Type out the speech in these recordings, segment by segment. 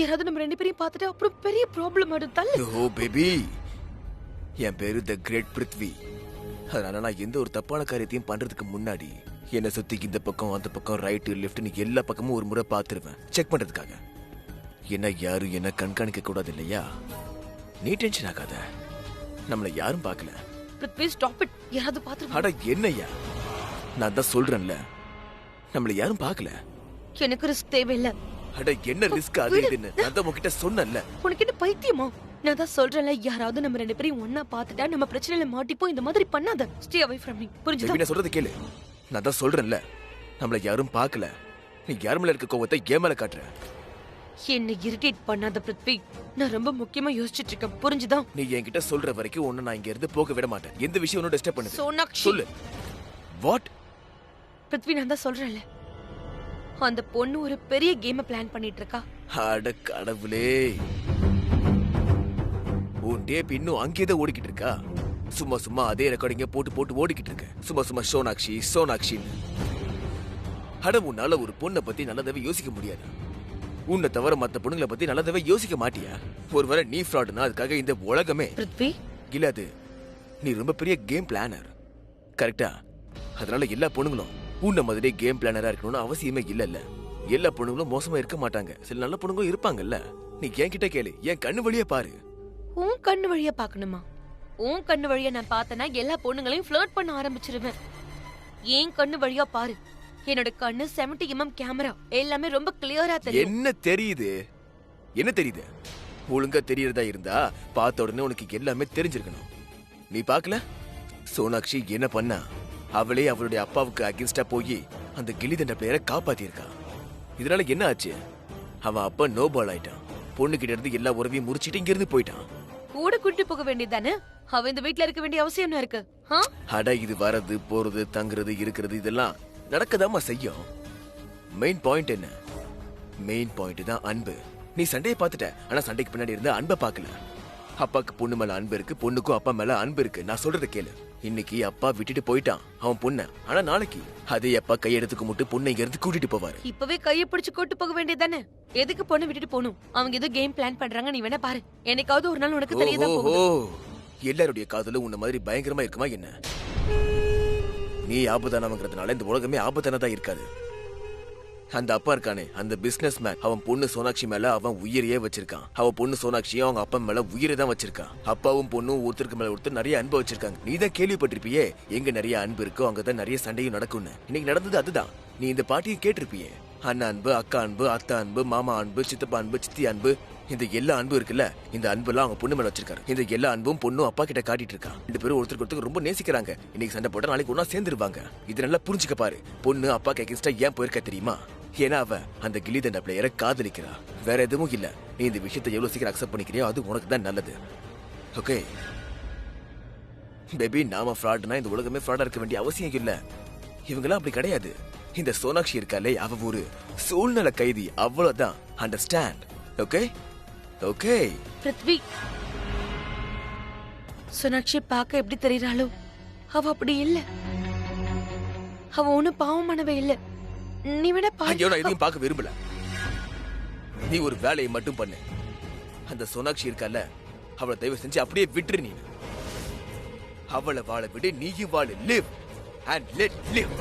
யாராவது நம்ம 2 பேரையும் பார்த்துட்டு அப்புறம் பெரிய ப்ராப்ளம் ஆடும். தள்ளு. ஓ பேபி, என் பேரு த கிரேட் பிருத்வி. அதனால நான் எந்த ஒரு தப்பான காரியத்தையும் பண்றதுக்கு முன்னாடி என்ன சுத்தி இந்த பக்கம் அந்த பக்கம் ரைட் லெஃப்ட்னு எல்லா பக்கமும் ஒரு முறை பார்த்துருவேன், செக் பண்றதுக்காக. என்ன யாரும் என்ன கண்காணிக்க கூடாது இல்லையா? நீ டென்ஷன் ஆகாத, நம்மள யாரும் பார்க்கல. Prithvi stop it. யாராவது பார்த்துட்டு. அட என்னய்யா, நான் தான் சொல்றேன்ல, நம்மள யாரும் பார்க்கல. எனக்கு ரிஸ்க் தேவையில்ல. அட என்ன ரிஸ்க் அது இதுன்னு நான் தான் உன்கிட்ட சொன்னேன்ல. உனக்கு என்ன பைத்தியமா? நான் தான் சொல்றேன்ல, யாராவது நம்ம 2 பேரையும் ஒண்ணா பார்த்துட்டா நம்ம பிரச்சனையில மாட்டிப்போம். இந்த மாதிரி பண்ணாத. Stay away from me. புரிஞ்சுதா? நான் சொல்றது கேளு. நான் தான் சொல்றேன்ல, நம்மள யாரும் பார்க்கல. நீ யார் மேல இருக்க கோவத்தை ஏன் மேல காட்டுற? என்ன இரிட்டேட் பண்ணாத பிருத்வி. நான் ரொம்ப முக்கியமா யோசிச்சுட்டு இருக்கேன். புரிஞ்சுதா? நீ என்கிட்ட சொல்ற வரைக்கும் உன்னை நான் இங்க இருந்து போக விட மாட்டேன். எந்த விஷயம் ஒன்னும் டிஸ்டர்ப் பண்ணுது? சோனாக்ஷி. சொல்லு. வாட்? பிருத்வி, நான் தான் சொல்றேன்ல, அந்த பொண்ணு ஒரு பெரிய கேம் பிளான் பண்ணிட்டு இருக்கா. அட கடவுளே, உன் டேப் இன்னும் அங்கேயே ஓடிக்கிட்டு இருக்கா? சும்மா சும்மா அதே ரெக்கார்டிங்க போட்டு போட்டு ஓடிக்கிட்டு இருக்க. சும்மா சும்மா சோனாக்ஷி சோனாக்ஷின்னு. அட உன்னால ஒரு பொண்ணை பத்தி நல்லதாவே யோசிக்க முடியாது. உன்னை தவிர மத்த பொண்ணுங்களை பத்தி நல்லதாவே யோசிக்க மாட்டியா? ஒருவேளை நீ ஃப்ராடுனா அதுக்காக இந்த உலகமே பிருத்வி இல்ல. அது நீ ரொம்ப பெரிய கேம் பிளானர், கரெக்டா? அதனால எல்லா பொண்ணுங்களும் உன்ன மாதிரி கேம் பிளானரா இருக்கணும்னு அவசியமே இல்லல்ல. எல்லா பொண்ணுங்களும் மோசமா இருக்க மாட்டாங்க, சில நல்ல பொண்ணுங்களும் இருப்பாங்கல்ல. நீ என்கிட்ட கேளு, என் கண்ணு வழியா பாரு. உன் கண்ணு வழியா பாக்கணுமா? உன் கண்ணு வழியா நான் பார்த்தனா எல்லா பொண்ணுங்களையும் ஃப்ளர்ட் பண்ண ஆரம்பிச்சிருவேன். ஏன் கண்ணு வழியா பாரு. என்னோட கண்ணு 70mm கேமரா, எல்லாமே ரொம்ப கிளியரா தெரியும். என்ன தெரியுது? என்ன தெரியுது? ஒழுங்கா தெரியறதா இருந்தா பார்த்த உடனே உனக்கு எல்லாமே தெரிஞ்சிருக்கணும். நீ பாக்கல? சோனாக்ஷி என்ன பண்ணா? அவளே அவளுடைய அப்பாவுக்கு அகேன்ஸ்டா போய் அந்த கில்லிதண்ட பிளேயரை காப்பாத்திருக்கா. இதனால என்ன ஆச்சு? அவன் அப்பா நோபால் ஆயிட்டான். பொண்ணு கிட்ட இருந்து எல்லா உறவையும் முறிச்சிட்டு இங்க இருந்து போயிட்டான். கூட கூட்டி போக வேண்டியதானே? அவ இந்த வீட்ல இருக்க வேண்டிய அவசியம் என்ன இருக்கு? அட இது வரது போறது தங்குறது இருக்கிறது இதெல்லாம் நடக்கதாமா செய்யும். மெயின் பாயிண்ட் என்ன? மெயின் பாயிண்ட் தான் அன்பு. நீ சண்டையை பார்த்துட்ட, ஆனா சண்டைக்கு பின்னாடி இருந்த அன்பை பார்க்கல. அப்பாக்கு பொண்ணு மேல அன்பு இருக்கு, பொண்ணுக்கும் அப்பா மேல அன்பு இருக்கு. நான் சொல்றத கேளு. இன்னைக்கு அப்பா விட்டுட்டு போயிட்டான் அவன் பொண்ண, ஆனா நாளைக்கு அதே அப்பா கையெடுத்துக்கு முட்டு பொண்ணை இங்க இருந்து கூட்டிட்டு போவாரு. இப்பவே கையை பிடிச்சு கூட்டு போக வேண்டியதானே? எதுக்கு பொண்ணு விட்டுட்டு போகணும்? அவங்க ஏதோ கேம் பிளான் பண்றாங்க, நீ வேணா பாரு. என்னைக்காவது ஒரு நாள் உனக்கு தெரியதா போகுது. எல்லாருடைய காதலும் உன்ன மாதிரி பயங்கரமா இருக்குமா என்ன? நீ ஆபத்தானவங்கிறதுனால இந்த உலகமே ஆபத்தானதா இருக்காது. அந்த அப்பா இருக்கானே, அந்த பிசினஸ் மேன், அவன் பொண்ணு சோனாக்ஷி மேல அவன் உயிரையே வச்சிருக்கான். அவன் பொண்ணு சோனாக்ஷியும் அவங்க அப்பா மேல உயிரை தான் வச்சிருக்கான். அப்பாவும் பொண்ணும் ஒருத்தருக்கு மேல ஒருத்தர் நிறைய அன்பு வச்சிருக்காங்க. நீ தான் கேள்விப்பட்டிருப்பியே, எங்க நிறைய அன்பு இருக்கோ அங்கதான் நிறைய சண்டையும் நடக்கும்னு. இன்னைக்கு நடந்தது அதுதான். நீ இந்த பாட்டியும் கேட்டிருப்பியே, அண்ணா அன்பு, அக்கா அன்பு, அத்தா அன்பு, மாமா அன்பு, சித்தப்பா அன்பு, சித்தி அன்பு, இந்த எல்லா அன்பு இருக்குல்ல, இந்த அன்பெல்லாம் அவங்க பொண்ணு மேல வச்சிருக்காரு. இந்த எல்லா அன்பும் பொண்ணும் அப்பா கிட்ட காட்டிட்டு இருக்கான். 2 பேரும் ஒருத்தருக்கு ஒருத்தருக்கு ரொம்ப நேசிக்கிறாங்க. இன்னைக்கு சண்டை போட்டா நாளைக்கு ஒன்னா சேர்ந்துருவாங்க. இது நல்லா புரிஞ்சுக்க பாரு. பொண்ணு அப்பா அகேன்ஸ்டா ஏன் போயிருக்க தெரியுமா? ஏன்னா அவ அந்த கில்லிதண்ட பிளேயரை காதலிக்கிறா, வேற எதுவும் இல்ல. நீ இந்த விஷயத்தை எவ்வளவு சீக்கிரம் அக்செப்ட் பண்ணிக்கிறியோ அது உனக்கு தான் நல்லது. ஓகே பேபி, நாம ஃப்ராட்னா இந்த உலகமே ஃப்ராடா இருக்க வேண்டிய அவசியம் இல்ல. இவங்கெல்லாம் அப்படி கிடையாது. இந்த சோனாக்ஷி இருக்காலே, அவ ஒரு சூழ்நிலை கைதி, அவ்வளவுதான். Understand? Okay okay Prithvi, Sonakshi பார்க்க எப்படி தெரியறாளோ அவ அப்படி இல்ல. அவ ஒண்ணு பாவமானவே இல்ல. நீ விட ஐயோ, நான் எதையும் பார்க்க விரும்பல. நீ ஒரு வேலையை மட்டும் பண்ணு. அந்த சோனாக்ஷி இருக்கால, அவளை தயவு செஞ்சு அப்படியே விட்டுரு. நீ அவளை வாழ விடு, நீயும் வாழ. Live and let live.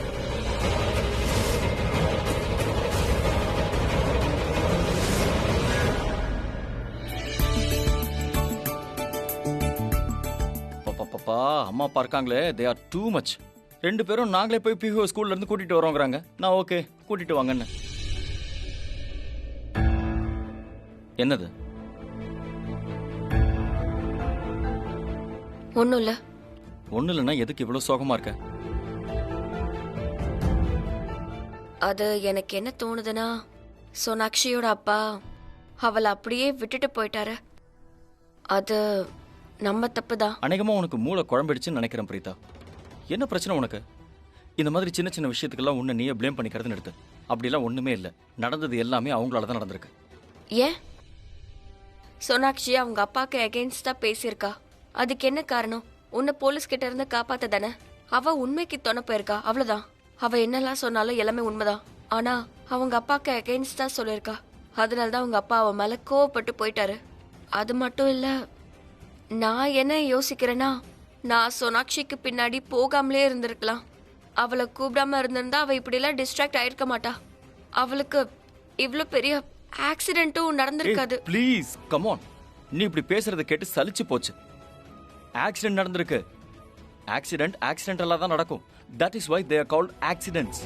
பாப்பா, அம்மா அப்பா இருக்காங்களே, தே ஆர் டூ மச். 2 பேரும் நாங்களே போய் பிஹோ ஸ்கூல்ல இருந்து கூட்டிட்டு வரோங்கிறாங்க. நான் ஓகே, கூட்டிட்டு வாங்கன்னு. என்னது? ஒண்ணும் இல்ல. ஒண்ணு இல்லைன்னா எதுக்கு இவ்வளவு சோகமா இருக்க? அது எனக்கு என்ன தோணுதுன்னா, சோனாக்ஷியோட அப்பா அவளை அப்படியே விட்டுட்டு போயிட்டாரு. அது நம்ம தப்பு தான். அநேகமா உனக்கு மூளை குழம்பிடுச்சுன்னு நினைக்கிறேன் பிரீதா. என்ன பிரச்சனை உனக்கு? இந்த மாதிரி சின்ன சின்ன விஷயத்துக்கெல்லாம் உன்னை நீயே ப்ளேம் பண்ணிக்கிறதுன்னு எடுத்து. அப்படிலாம் ஒண்ணுமே இல்லை. நடந்தது எல்லாமே அவங்களால தான் நடந்திருக்கு. ஏன்? சோனாக்ஷி அவங்க அப்பாக்கு அகெயின்ஸ்டா பேசியிருக்கா. அதுக்கு என்ன காரணம்? உன்னை போலீஸ் கிட்ட இருந்து காப்பாத்த தானே. அவ உண்மைக்கு தொண போயிருக்கா, அவ்வளவுதான். அவ என்னெல்லாம் சொன்னாலும் எல்லாமே உண்மைதான். ஆனா அவங்க அப்பாக்கு அகெயின்ஸ்டா சொல்லியிருக்கா. அதனாலதான் உங்க அப்பா அவன் மேல கோவப்பட்டு போயிட்டாரு. அது மட்டும் இல்ல, நான் என்ன யோசிக்கிறேன்னா, நான் சோனாக்ஷிக்கு பின்னாடி போகாமலே இருந்திருக்கலாம். அவளை கூப்பிடாம இருந்திருந்தா அவ இப்படி எல்லாம் டிஸ்ட்ராக்ட் ஆயிருக்க மாட்டா. அவளுக்கு இவ்ளோ பெரிய ஆக்சிடென்ட்டும் நடந்திருக்காது. Please come on. நீ இப்படி பேசுறத கேட்டு சலிச்சு போச்சு. ஆக்சிடென்ட் நடந்திருக்கு. ஆக்சிடென்டலா தான் நடக்கும். That is why they are called accidents.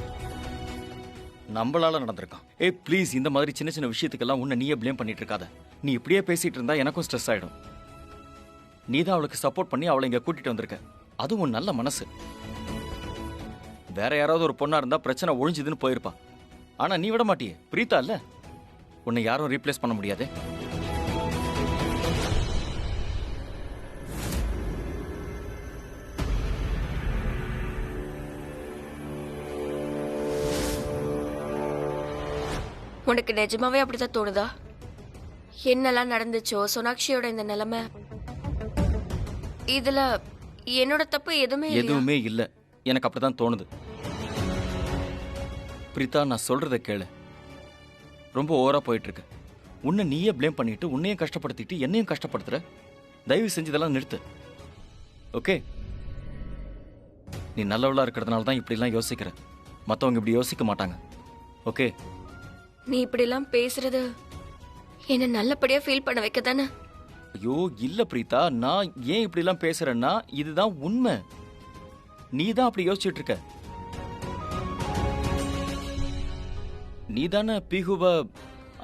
நம்மளால நடந்திருக்கான். ப்ளீஸ், இந்த மாதிரி சின்ன சின்ன விஷயத்துக்கெல்லாம் உன்னை நீயே ப்ளேம் பண்ணிட்டு இருக்காத. நீ இப்படியே பேசிட்டு இருந்தா எனக்கும் ஸ்ட்ரெஸ் ஆயிடும். நீ தான் அவளுக்கு சப்போர்ட் பண்ணி அவளை இங்க கூட்டிட்டு வந்திருக்க. அதுவும் உன் நல்ல மனசு. வேற யாராவது ஒரு பொண்ணா இருந்தா பிரச்சனை ஒழிஞ்சுதுன்னு போயிருப்பா. ஆனா நீ விட மாட்டியே. பிரீதா இல்ல, உன்னை யாரும் ரீப்ளேஸ் பண்ண முடியாது. உனக்கு நிஜமாவே அப்படிதான் தோணுதா? என்னெல்லாம் நடந்துச்சோ, சோனாக்ஷியோட இந்த நிலைமை, இதுல என்னோட தப்பு எதுவுமே இல்ல. எனக்கு அப்படிதான் தோணுது. பிரீதா, நான் சொல்றத கேளு. ரொம்ப ஓவரா போயிட்டு இருக்கு. உன்னை நீயே ப்ளேம் பண்ணிட்டு உன்னையும் கஷ்டப்படுத்திட்டு என்னையும் கஷ்டப்படுத்துற. தயவு செஞ்சு இதெல்லாம் நிறுத்து. ஓகே? நீ நல்லவளா இருக்கிறதுனால தான் இப்படி எல்லாம் யோசிக்கிற. மத்தவங்க இப்படி யோசிக்க மாட்டாங்க. ஓகே? நீ இப்படி எல்லாம் பேசுறது என்ன நல்லபடியா ஃபீல் பண்ண வைக்க தானே? ஐயோ இல்ல பிரீதா, நான் ஏன் இப்படி எல்லாம் பேசுறேன்னா இதுதான் உண்மை. நீ தான் அப்படி யோசிச்சுட்டு இருக்க. நீ தானே பீகுவ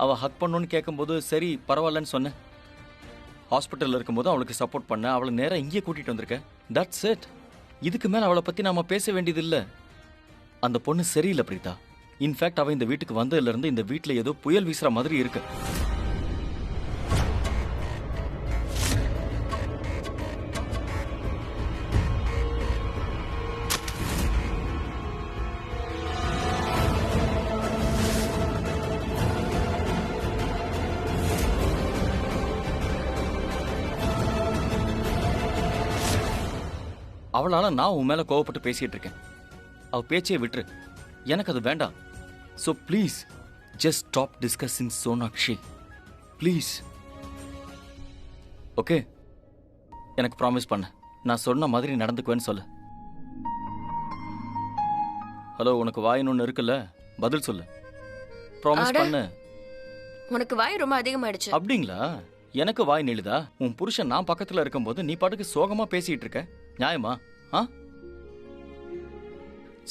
அவ ஹக் பண்ணணும்னு கேட்கும்போது சரி பரவாயில்லன்னு சொன்ன. ஹாஸ்பிட்டல்ல இருக்கும்போது அவளுக்கு சப்போர்ட் பண்ண, அவளை நேரா இங்கே கூட்டிட்டு வந்திருக்க. That's it. இதுக்கு மேல அவளை பத்தி நாம பேச வேண்டியது இல்ல. அந்த பொண்ணு சரியில்லை பிரீதா. இன்ஃபேக்ட் அவ இந்த வீட்டுக்கு வந்ததுல இருந்து இந்த வீட்டுல ஏதோ புயல் வீசுற மாதிரி இருக்கு. அவளால நான் உன் மேல கோவப்பட்டு பேசிட்டு இருக்கேன். அவ பேச்சே விட்டுரு. எனக்கு அது வேண்டாம். So please, just stop discussing Sonakshi. Please. Okay? எனக்கு ப்ராமிஸ் பண்ண. நான் சொன்ன மாதிரி நடந்துக்குவேன்னு சொல்லு. ஹலோ, உனக்கு வாயின்னு ஒன்று இருக்குல்ல, பதில் சொல்லு. ப்ராமிஸ் பண்ணு. உனக்கு வாய் ரொம்ப அதிகமாயிடுச்சு. அப்படிங்களா? எனக்கு வாய் நீளுதா? உன் புருஷன் நான் பக்கத்துல இருக்கும்போது நீ பாட்டுக்கு சோகமா பேசிட்டு இருக்க. நியாயமா?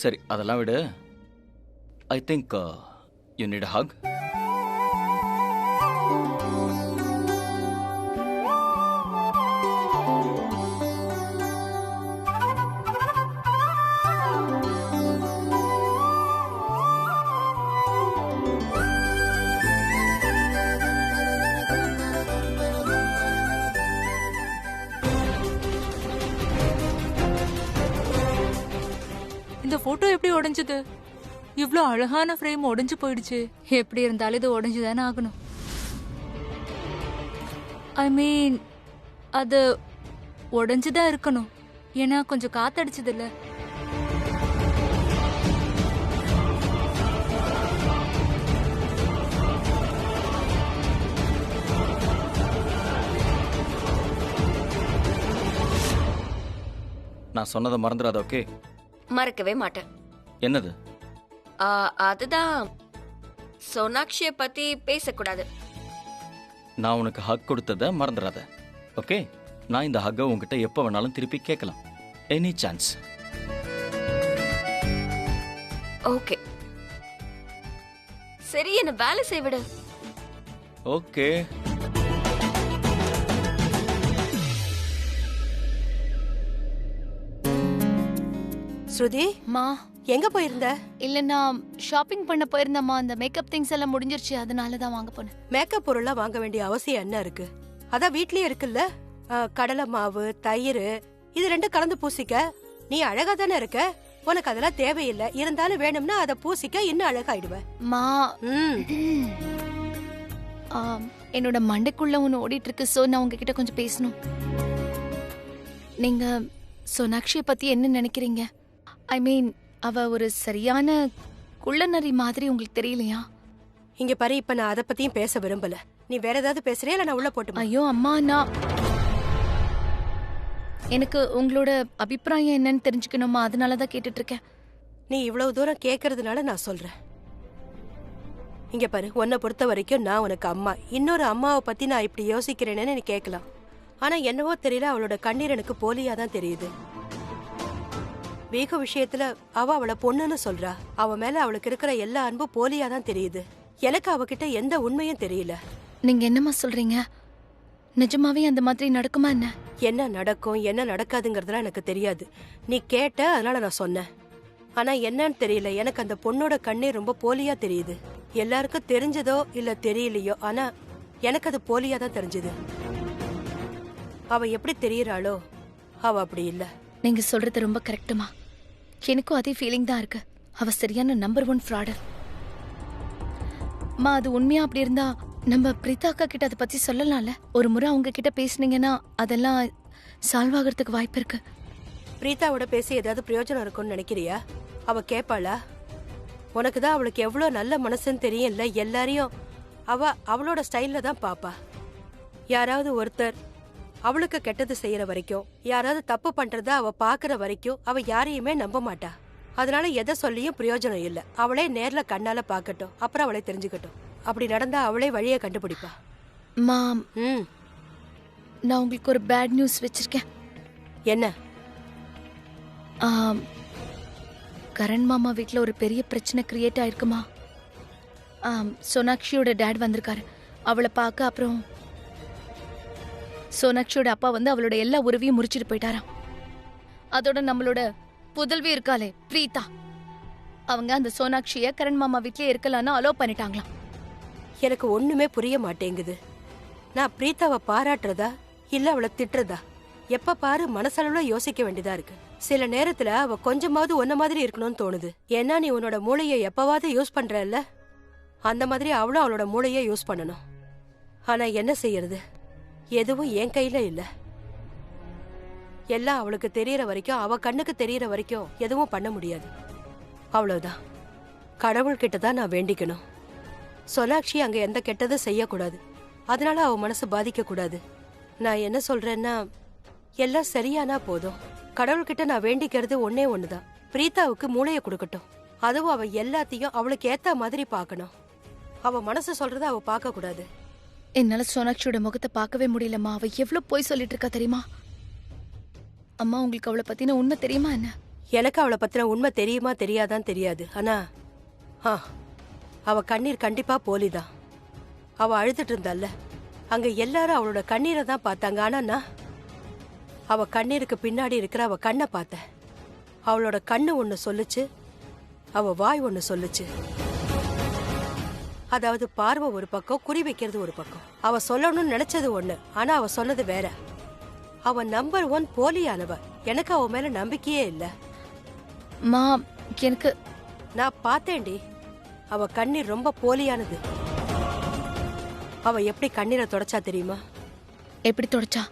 சரி, அதெல்லாம் விடு. I think you need a hug. இந்த போட்டோ எப்படி உடைஞ்சது? இவ்ளோ அழகான ஃப்ரேம் உடைஞ்சு போயிடுச்சு. எப்படி இருந்தாலும் இது உடைஞ்சுதானே ஆகணும். ஐ மீன், அது உடைஞ்சுதான் இருக்கணும். ஏன்னா கொஞ்சம் காத்தடிச்சது இல்ல. நான் சொன்னதை மறந்துடாத. ஓகே? மறக்கவே மாட்டேன். என்னது? அதுதான், சோனாக்ஷிய பத்தி பேசக்கூடாது. நான் உனக்கு ஹக் கொடுத்ததை மறந்துடாத. ஓகே? நான் இந்த ஹக்கை உங்ககிட்ட எப்போ வேணாலும் திருப்பி கேட்கலாம். Any chance. ஓகே, சரி, என்ன வேலை செய்ய விடு. ஓகே. ஸ்ருதி, மா, எங்க போயிருந்த? இல்ல நான் ஷாப்பிங் பண்ண போயிருந்தேம்மா. அந்த மேக்கப் திங்ஸ் எல்லாம் முடிஞ்சிருச்சு, அதனால தான் வாங்க போனேன். மேக்கப் பொருள்லாம் வாங்க வேண்டிய அவசியம் என்ன இருக்கு? அதான் வீட்லயே இருக்குல்ல. கடலை மாவு, தயிர், இது ரெண்டும் கலந்து பூசிக்க. நீ அழகா தானே இருக்க. உனக்கு அதெல்லாம் தேவையில்லை. இருந்தாலும் வேணும்னா அதை பூசிக்க இன்னும் அழகாயிடுவ. மா, என்னோட மண்டைக்குள்ள ஒன்று ஓடிட்டு இருக்கு. சோ நான் உங்ககிட்ட கொஞ்சம் பேசணும். நீங்க சோனாக்ஷியை பத்தி என்ன நினைக்கிறீங்க? ஐ மீன், அவ ஒரு சரியான குள்ளநரி மாதிரி உங்களுக்கு தெரியலையா? இங்க பாரு, இப்ப நான் அதை பத்தியும் பேச விரும்பல. நீ வேற ஏதாவது பேசுறியா இல்ல நான் உள்ள போட்டுமா? ஐயோ அம்மா, நான் எனக்கு உங்களோட அபிப்பிராயம் என்னன்னு தெரிஞ்சுக்கணுமா, அதனாலதான் கேட்டுட்டு இருக்கேன். நீ இவ்வளவு தூரம் கேக்குறதுனால நான் சொல்றேன். இங்க பாரு, உன்னை பொறுத்த வரைக்கும் நான் உனக்கு அம்மா. இன்னொரு அம்மாவை பத்தி நான் இப்படி யோசிக்கிறேன்னு நீ கேட்கலாம். ஆனா என்னவோ தெரியல, அவளோட கண்ணீர் எனக்கு போலியா தான் தெரியுது. வேக விஷயத்துல அவ அவளை பொண்ணுன்னு சொல்றா. அவ மேல அவளுக்கு இருக்கிற எல்லா அன்பும் போலியா தான் தெரியுது. எனக்கு அவகிட்ட எந்த உண்மையும் தெரியல. நீங்க என்னம்மா சொல்றீங்க? நிஜமாவே அந்த மாதிரி நடக்குமா என்ன? என்ன நடக்கும் என்ன நடக்காதுங்கிறதுலாம் எனக்கு தெரியாது. நீ கேட்ட, அதனால நான் சொன்னேன். ஆனா என்னன்னு தெரியல, எனக்கு அந்த பொண்ணோட கண்ணீர் ரொம்ப போலியா தெரியுது. எல்லாருக்கும் தெரிஞ்சதோ இல்ல தெரியலையோ, ஆனா எனக்கு அது போலியா தான் தெரிஞ்சது. அவ எப்படி தெரியறாளோ அவ அப்படி இல்ல. நீங்க சொல்றது ரொம்ப கரெக்டுமா. எனக்கும் அதே ஃபீலிங் தான் இருக்கு. அவ சரியான நம்பர் 1 ஃப்ராடர். அது உண்மையா அப்படி இருந்தா நம்ம பிரீதா அக்கா கிட்ட அதை பத்தி சொல்லலாம்ல. ஒரு முறை அவங்க கிட்ட பேசுனீங்கன்னா அதெல்லாம் சால்வ் ஆகிறதுக்கு வாய்ப்பு இருக்கு. பிரீதாவோட பேசி ஏதாவது பிரயோஜனம் இருக்கும்னு நினைக்கிறியா? அவ கேட்பாளா? உனக்கு தான் அவளுக்கு எவ்வளவு நல்ல மனசுன்னு தெரியும்ல. எல்லாரையும் அவளோட ஸ்டைல்ல தான் பாப்பா. யாராவது ஒருத்தர் அவளுக்கு கெட்டது செய்யற வரைக்கும், யாராவது தப்பு பண்றத அவ பாக்குற வரைக்கும் அவ யாரையுமே நம்ப மாட்டா. அதனால எதை சொல்லியும் பிரயோஜனம் இல்ல. அவளே நேர்ல கண்ணால பாக்கட்டும், அப்புறம் அவளே தெரிஞ்சுக்கட்டும். அப்படி நடந்தா அவளே வழியை கண்டுபிடிப்பா. மாம், நான் உங்களுக்கு ஒரு பேட் நியூஸ் வச்சிருக்கேன். என்ன? கரண் மாமா வீட்டில் ஒரு பெரிய பிரச்சனை கிரியேட் ஆயிருக்குமா. சோனாக்ஷியோட டேட் வந்திருக்காரு அவளை பார்க்க. அப்புறம் சோனாக்ஷியோட அப்பா வந்து அவளோட எல்லா உறவையும் முறிச்சிட்டு போயிட்டாராம். அதோட நம்மளோட புதல்வி இருக்காளே பிரீதா, அவங்க அந்த சோனாக்ஷிய கரண் மாமா வீட்லயே இருக்கலாம்னு அலோ பண்ணிட்டாங்களாம். எனக்கு ஒண்ணுமே புரிய மாட்டேங்குது. நான் பிரீதாவை பாராட்டுறதா இல்ல அவளை திட்டுறதா? எப்ப பாரு மனசளவுல யோசிக்க வேண்டியதா இருக்கு. சில நேரத்துல அவ கொஞ்சமாவது ஒன்ன மாதிரி இருக்கணும்னு தோணுது. ஏன்னா நீ உன்னோட மூளையை எப்பவாவது யூஸ் பண்றல்ல, அந்த மாதிரி அவளும் அவளோட மூளையை யூஸ் பண்ணணும். ஆனா என்ன செய்யறது? எதுவும் என் கையில இல்ல. எல்லாம் அவளுக்கு தெரியற வரைக்கும், அவ கண்ணுக்கு தெரியற வரைக்கும் எதுவும் பண்ண முடியாது. அவ்வளவுதான். கடவுள்கிட்ட தான் நான் வேண்டிக்கணும். சோனாக்ஷி அங்க எந்த கெட்டதும் செய்யக்கூடாது. அதனால அவ மனசு பாதிக்க கூடாது. நான் என்ன சொல்றேன்னா, எல்லாம் சரியானா போதும். கடவுள்கிட்ட நான் வேண்டிக்கிறது ஒன்னே ஒண்ணுதான், பிரீதாவுக்கு மூளையை கொடுக்கட்டும். அதுவும் அவ எல்லாத்தையும் அவளுக்கு ஏத்த மாதிரி பார்க்கணும். அவ மனசு சொல்றத அவ பார்க்க கூடாது. என்னால சோனாக்ஷியோட முகத்தை பார்க்கவே முடியலம்மா. அவ எவ்வளவு போய் சொல்லிட்டு இருக்கா தெரியுமா? அம்மா, உங்களுக்கு அவளை பத்தின உண்மை தெரியுமா என்ன? எனக்கு அவளை பத்தின உண்மை தெரியுமா தெரியாதான் தெரியாது. ஆனா அவ கண்ணீர் கண்டிப்பா போலிதான். அவ அழுதுட்டு இருந்தால, அங்க எல்லாரும் அவளோட கண்ணீரை தான் பார்த்தாங்க. ஆனா நான் அவ கண்ணீருக்கு பின்னாடி இருக்கிற அவ கண்ணை பார்த்தேன். அவளோட கண்ணு ஒண்ணு சொல்லுச்சு, அவ வாய் ஒண்ணு சொல்லுச்சு. அதாவது பார்வை ஒரு பக்கம், குறி வைக்கிறது ஒரு பக்கம். அவ சொல்லணும்னு நினைச்சது ஒண்ணு, ஆனா அவ சொன்னது வேற. அவ நம்பர் 1 போலியானவ. எனக்கு அவ மேல நம்பிக்கையே இல்ல. எனக்கு நான் பார்த்தேன்டி, அவ கண்ணீர் ரொம்ப போலியானது. அவ எப்படி கண்ணீரை தொடச்சா தெரியுமா? எப்படி தொடச்சா?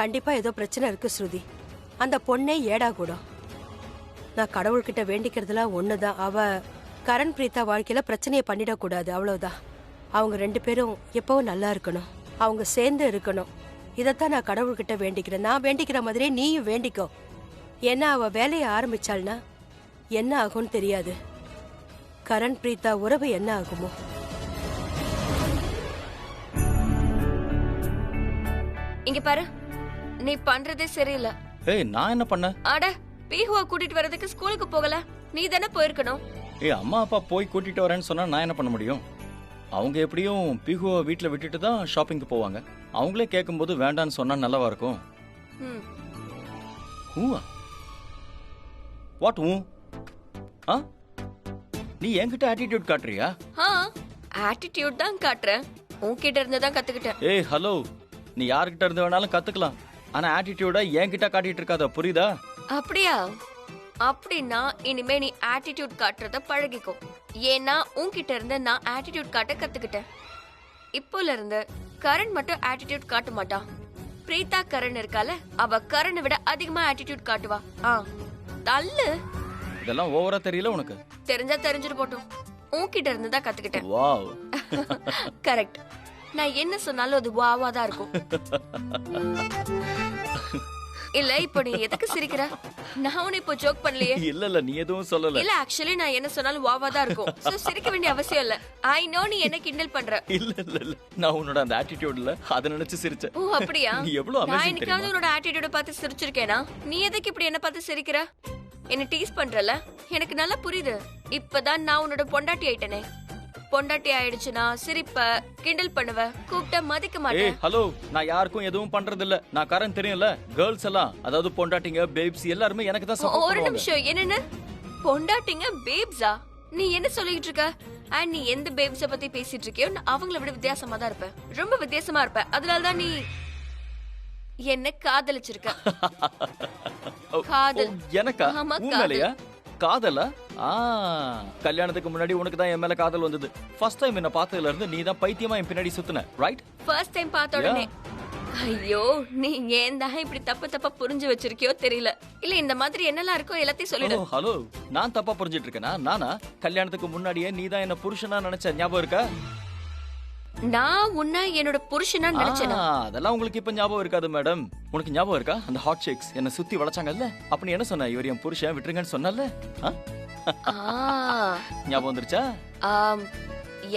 கண்டிப்பா ஏதோ பிரச்சனை இருக்கு ஸ்ருதி. அந்த பொண்ணே ஏடா கூட. நான் கடவுள்கிட்ட வேண்டிக்கிறதுலாம் ஒண்ணுதான், அவ கரண் பிரீதா வாழ்க்கையில பிரச்சனையை பண்ணிடக்கூடாது, அவ்வளவுதான். அவங்க 2 பேரும் எப்பவும் நல்லா இருக்கணும், அவங்க சேர்ந்து இருக்கணும். இதைத்தான் நான் கடவுள்கிட்ட வேண்டிக்கிறேன். நான் வேண்டிக்கிற மாதிரியே நீயும் வேண்டிக்கோ. ஏன்னா அவ வேலையை ஆரம்பிச்சாள்னா என்ன ஆகும்னு தெரியாது. கரண் பிரீதா உறவு என்ன ஆகுமோ? இங்க பாரு, நீ பண்றதே சரியில்லை. ஏய், நான் என்ன பண்ண? அட, பீஹுவா கூட்டிட்டு வரதுக்கு ஸ்கூலுக்கு போகல, நீ தானே போயிருக்கணும். ஏய், அம்மா அப்பா போய் கூட்டிட்டு வரேன்னு சொன்னா நான் என்ன பண்ண முடியும்? அவங்க எப்படியும் பிஹுவை வீட்டில் விட்டுட்டு தான் ஷாப்பிங்க்கு போவாங்க. அவங்களே கேட்கும்போது வேண்டான்னு சொன்னா நல்லாவா இருக்கும்? ஊவா? வாட் ஊ? ஆ? நீ என்கிட்ட ஆட்டிடியூட் காட்டுறியா? ஆட்டிடியூட் தான் காட்டுறேன், உன்கிட்ட இருந்து தான் கத்துக்கிட்டேன். ஏய் ஹலோ, நீ யார்கிட்ட இருந்து வேணாலும் கத்துக்கலாம், ஆனா ஆட்டிடியூட என்கிட்ட காட்டிட்டு இருக்காத, புரியுதா? அப்படியா? அப்படின்னா இனிமே நீ ஆட்டிடியூட் காட்டுறத பழகிக்கோ. ஏன்னா உன்கிட்ட இருந்து நான் ஆட்டிடியூட் காட்ட கத்துக்கிட்டேன். இப்போல இருந்து கரண் மட்டும் ஆட்டிடியூட் காட்ட மாட்டா. பிரீதா கரண் இருக்கால, அவ கரணை விட அதிகமா ஆட்டிடியூட் காட்டுவா. தள்ளு. இதெல்லாம் ஓவரா தெரியல உனக்கு? தெரிஞ்சா தெரிஞ்சிட்டு போட்டும். உன்கிட்ட இருந்து தான் கத்துக்கிட்டேன். வாவ். கரெக்ட். நான் என்ன சொன்னாலும் அது வாவா தான் இருக்கும். இல்ல இப்போ நீ எதுக்கு சிரிக்கிற? நான் உன்னை இப்போ ஜோக் பண்ணலையே. இல்ல நீ எதுவும் சொல்லல. இல்ல ஆக்சுவலி நான் என்ன சொன்னாலும் வாவா தான் இருக்கும். சோ சிரிக்க வேண்டிய அவசியம் இல்ல. ஐ நோ நீ என்ன கிண்டல் பண்ற. இல்ல நான் உன்னோட அந்த ஆட்டிட்யூட்ல அத நினைச்சு சிரிச்சேன். ஓ அப்படியா? நீ எவ்வளவு நான் அமேசிங் இன்னைக்கு தெரியுமா? உன்னோட ஆட்டிட்யூட பார்த்து சிரிச்சிருக்கேனா? நீ எதுக்கு இப்படி என்ன பார்த்து சிரிக்கிற? என்ன டீஸ் பண்றல? எனக்கு நல்லா புரியுது. இப்பதான் நான் உன்னோட பொண்டாட்டி ஆயிட்டனே. பொண்டாட்டி ஆயிடுச்சுனா சிரிப்ப, கிண்டல் பண்ணுவ, கூப்பிட்ட மதிக்க ஏய் மாட்டேன். ஹலோ, நான் யாருக்கும் எதுவும் பண்றது இல்ல. நான் கரண் தெரியும்ல, கேர்ள்ஸ் எல்லாம் அதாவது பொண்டாட்டிங்க பேப்ஸ் எல்லாரும் எனக்கு தான் சப்போர்ட் ஒரு பண்ணுவாங்க. நிமிஷம், என்னன்னு பொண்டாட்டிங்க பேப்ஸா? நீ என்ன சொல்லிட்டு இருக்க? அண்ட் நீ எந்த பேப்ஸ பத்தி பேசிட்டு இருக்கியோ நான் அவங்கள விட வித்தியாசமா தான் இருப்பேன். ரொம்ப வித்தியாசமா இருப்ப. அதனாலதான் நீ என்ன காதலிச்சிருக்க. காதல். ஓ, எனக்கா? ஆமா, உன் காதல். மேலயா? காதலா? கல்யாணத்துக்கு முன்னாடி உனக்கு தான் என் மேல காதல் வந்தது. ஃபர்ஸ்ட் டைம் என்ன பார்த்ததுல இருந்து நீ தான் பைத்தியமா என் பின்னாடி சுத்துன, ரைட்? ஃபர்ஸ்ட் டைம் பார்த்த உடனே ஐயோ நீ ஏன் தான் இப்படி தப்பா புரிஞ்சு வச்சிருக்கியோ தெரியல. இல்ல இந்த மாதிரி என்னெல்லாம் இருக்கோ எல்லாத்தையும் சொல்லிடு. ஓ ஹலோ, நான் தப்பா புரிஞ்சிட்டு இருக்கேனா? நானா கல்யாணத்துக்கு முன்னாடியே நீ தான் என்ன புருஷனா நினைச்ச, ஞாபகம் இருக்கா? நான் உன்னை என்னோட புருஷனா நினைச்சேனா? அதெல்லாம் உங்களுக்கு இப்ப ஞாபகம் இருக்காது மேடம். உனக்கு ஞாபகம் இருக்கா அந்த ஹாட் ஷேக்ஸ் என்ன சுத்தி வளைச்சாங்கல்ல? அப்ப நீ என்ன சொன்ன? இவர் என் புருஷன், விட்டுருங்கன்னு சொன்னல. ஞாபகம் வந்துருச்சா?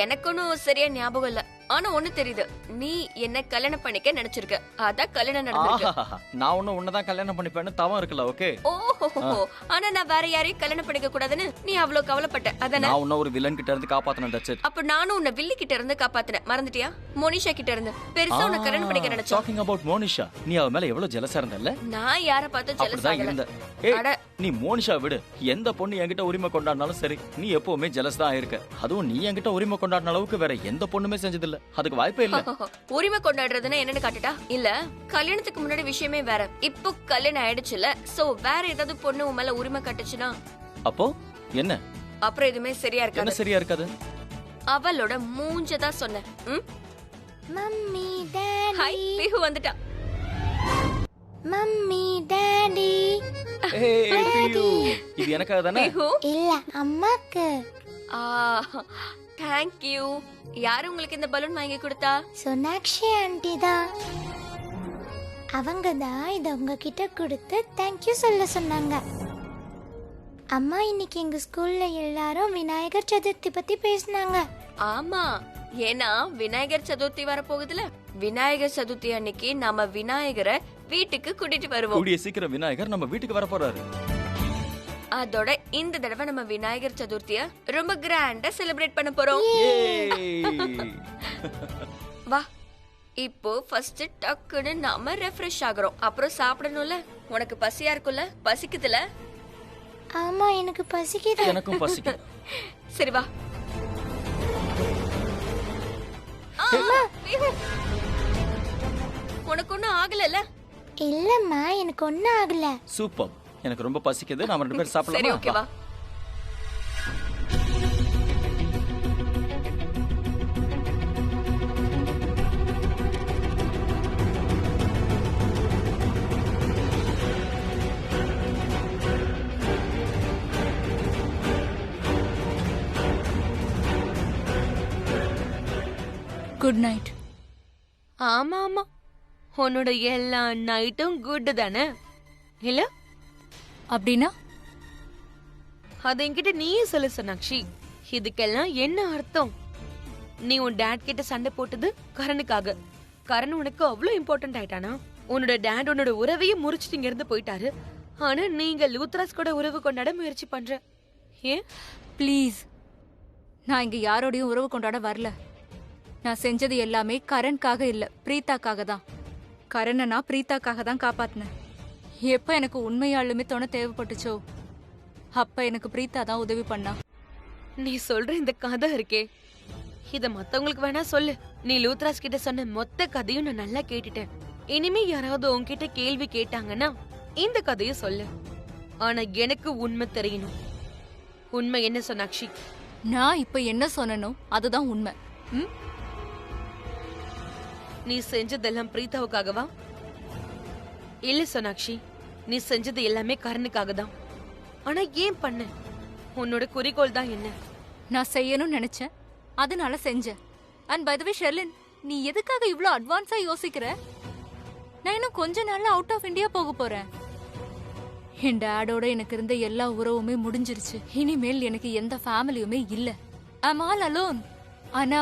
எனக்கு ஒன்னும் சரியா ஞாபகம் இல்ல. ஆனா ஒண்ணு தெரியுது, நீ என்ன கல்யாணம் பண்ணிக்க நினைச்சிருக்க. அதான் கல்யாணம் நடந்திருக்கு. நான் உன்னதான் கல்யாணம் பண்ணிப்பேன்னு தவம் இருக்குல்ல, ஓகே? ஓஹோ, ஆனா நான் வேற யாரையும் கல்யாணம் பண்ணிக்க கூடாதுன்னு நீ அவ்வளவு கவலைப்பட்ட, அதானே? நான் உன்ன ஒரு வில்லன் கிட்ட இருந்து காப்பாத்தணும், தட்ஸ் இட். அப்ப நானும் உன்னை வில்லி கிட்ட இருந்து காப்பாத்தினேன், மறந்துட்டியா? மோனிஷா கிட்ட இருந்து பெருசா உன்னை கல்யாணம் பண்ணிக்க நினைச்சேன். டாக்கிங் அபௌட் மோனிஷா, நீ அவ மேல எவ்வளவு ஜெலஸா இருந்தல்ல? நான் யார பார்த்து ஜெலஸ் அப்படிதான் ஆகல. இருந்த. ஏய், நீ மோனிஷா விடு. எந்த பொண்ணு என்கிட்ட உரிமை கொண்டாடினாலும் சரி, நீ எப்பவுமே ஜெலஸ் தான் இருக்க. அதுவும் நீ என்கிட்ட உரிமை கொண்டாடின அளவுக்கு வேற எந்த பொண்ணுமே செஞ்சது இல்ல. அதுக்கு வாய்ப்பே இல்ல. உரிமை கொண்டாடுறதுன்னா என்னன்னு காட்டுட்டா? இல்ல கல்யாணத்துக்கு முன்னாடி விஷயமே வேற. இப்போ கல்யாணம் ஆயிடுச்சுல, சோ வேற ஏதாவது பொண்ணு உன் மேல உரிமை காட்டுச்சுன்னா அப்போ என்ன? அப்புறம் எதுவுமே சரியா என்ன இருக்காது. சரியா இருக்காது? அவளோட மூஞ்சதா சொன்னேன். Mummy daddy. ஹாய், பிஹு வந்துட்டா. Mummy daddy. ஏய் பியூ, இது எனக்காக தானே? பிஹு இல்ல அம்மாக்கு. Thank you. யாரு உங்களுக்கு இந்த பலூன் வாங்கி கொடுத்தா? சோனாக்ஷி ஆண்டி தான். அவங்க தான் இதை உங்ககிட்ட கொடுத்து தேங்க்யூ சொல்ல சொன்னாங்க. அம்மா இன்னைக்கு எங்க ஸ்கூல்ல எல்லாரும் விநாயகர் சதுர்த்தி பத்தி பேசினாங்க. ஆமா, ஏன்னா விநாயகர் சதுர்த்தி வர போகுதுல. விநாயகர் சதுர்த்தி அன்னைக்கு நாம விநாயகரை வீட்டுக்கு கூட்டிட்டு வருவோம். கூடிய சீக்கிரம் விநாயகர் நம்ம வீட்டுக்கு வர போறாரு. அதோட இந்த தடவை நம்ம விநாயகர் சதுர்த்திய ரொம்ப கிராண்டா செலிப்ரேட் பண்ண போறோம். வா, இப்போ ஃபர்ஸ்ட் டக்குன்னு நாம ரெஃப்ரெஷ் ஆகுறோம். அப்புறம் சாப்பிடணும்ல. உனக்கு பசியா இருக்குல்ல? பசிக்குதுல? ஆமா எனக்கு பசிக்குது. எனக்கும் பசிக்குது. சரி வா. உனக்கு ஒண்ணும் ஆகலல்ல? இல்லம்மா எனக்கு ஒன்னும் ஆகல. சூப்பர், எனக்கு ரொம்ப பசிக்குது. நாம ரெண்டு பேரும் சரி சாப்பிடலாமா? ஓகே வா. Good night. ஆமா ஆமா, உன்னோட எல்லா நைட்டும் குட் தானே இல்ல? அப்படின்னா அது என்கிட்ட நீயே சொல்லு சோனாக்ஷி. இதுக்கெல்லாம் என்ன அர்த்தம்? நீ உன் டேட் கிட்ட சண்டை போட்டது கரனுக்காக. கரண் உனக்கு அவ்வளவு இம்பார்ட்டன்ட் ஆயிட்டானா? உன்னோட டேட் உன்னோட உறவையே முறிச்சிட்டு இங்க இருந்து போயிட்டாரு. ஆனா நீங்க லூத்ராஸ் கூட உறவு கொண்டாட முயற்சி பண்ற. ஏன்? ப்ளீஸ், நான் இங்க யாரோடையும் உறவு கொண்டாட வரல. நான் செஞ்சது எல்லாமே கரனுக்காக இல்ல, பிரீத்தாக்காக தான். கரனை நான் பிரீத்தாக்காக தான் காப்பாத்தினேன். எப்ப எனக்கு உண்மையாலுமே துணை தேவைப்பட்டுச்சோ அப்ப எனக்கு பிரீத்தா தான் உதவி பண்ணா. நீ சொல்ற இந்த கதை இருக்கே, இத மத்தவங்களுக்கு வேணா சொல்லு. நீ லூத்ராஸ் கிட்ட சொன்ன மொத்த கதையும் நான் நல்லா கேட்டுட்டேன். இனிமே யாராவது உன்கிட்ட கேள்வி கேட்டாங்கன்னா இந்த கதையை சொல்லு. ஆனா எனக்கு உண்மை தெரியணும். உண்மை என்ன சோனாக்ஷி? நான் இப்ப என்ன சொன்னனோ அதுதான் உண்மை. நீ செஞ்சதெல்லாம் பிரீத்தாவுக்காகவா? இல்ல சோனாக்ஷி, நீ செஞ்சது எல்லாமே கரனுக்காக தான். ஆனா ஏன் பண்ண? உன்னோட குறிக்கோள் தான் என்ன? நான் செய்யணும்னு நினைச்சேன், அதனால செஞ்சேன். அண்ட் பை த வே ஷெர்லின், நீ எதுக்காக இவ்ளோ அட்வான்ஸா யோசிக்கிற? நான் இன்னும் கொஞ்ச நாள்ல அவுட் ஆஃப் இந்தியா போக போறேன். என் டேடோட எனக்கு இருந்த எல்லா உறவுமே முடிஞ்சிருச்சு. இனிமேல் எனக்கு எந்த ஃபேமிலியுமே இல்ல. I'm all alone. ஆனா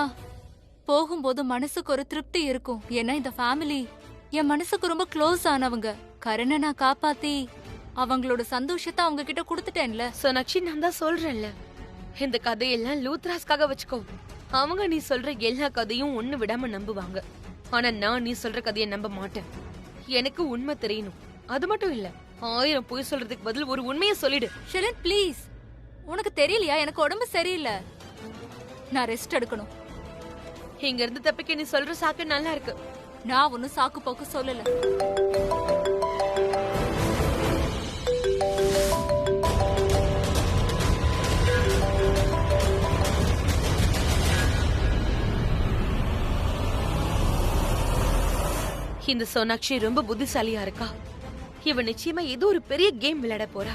போகும்போது மனசுக்கு ஒரு திருப்தி இருக்கும். ஏன்னா இந்த ஃபேமிலி என் மனசுக்கு ரொம்ப க்ளோஸ் ஆனவங்க. கரணை நான் காப்பாத்தி அவங்களோட சந்தோஷத்தை அவங்க கிட்ட கொடுத்துட்டேன்ல. சோனாக்ஷி, நான் தான் சொல்றேன்ல, இந்த கதையெல்லாம் லூத்ராஸ்க்காக வச்சுக்கோ. அவங்க நீ சொல்ற எல்லா கதையும் ஒண்ணு விடாம நம்புவாங்க. ஆனா நான் நீ சொல்ற கதையை நம்ப மாட்டேன். எனக்கு உண்மை தெரியணும். அது மட்டும் இல்ல, 1000 பொய் சொல்றதுக்கு பதில் ஒரு உண்மையை சொல்லிடு. ஷெர்லின் ப்ளீஸ், உனக்கு தெரியலையா? எனக்கு உடம்பு சரியில்லை. நான் ரெஸ்ட் எடுக்கணும். இங்க இருந்து தப்பிக்க நீ சொல்ற சாக்கு நல்லா இருக்கு. நான் ஒன்னும் சாக்கு போக்கு சொல்லல. இந்த சோனாக்ஷி ரொம்ப புத்திசாலியா இருக்கா. இவ நிச்சயமா ஏதோ ஒரு பெரிய கேம் விளையாட போறா.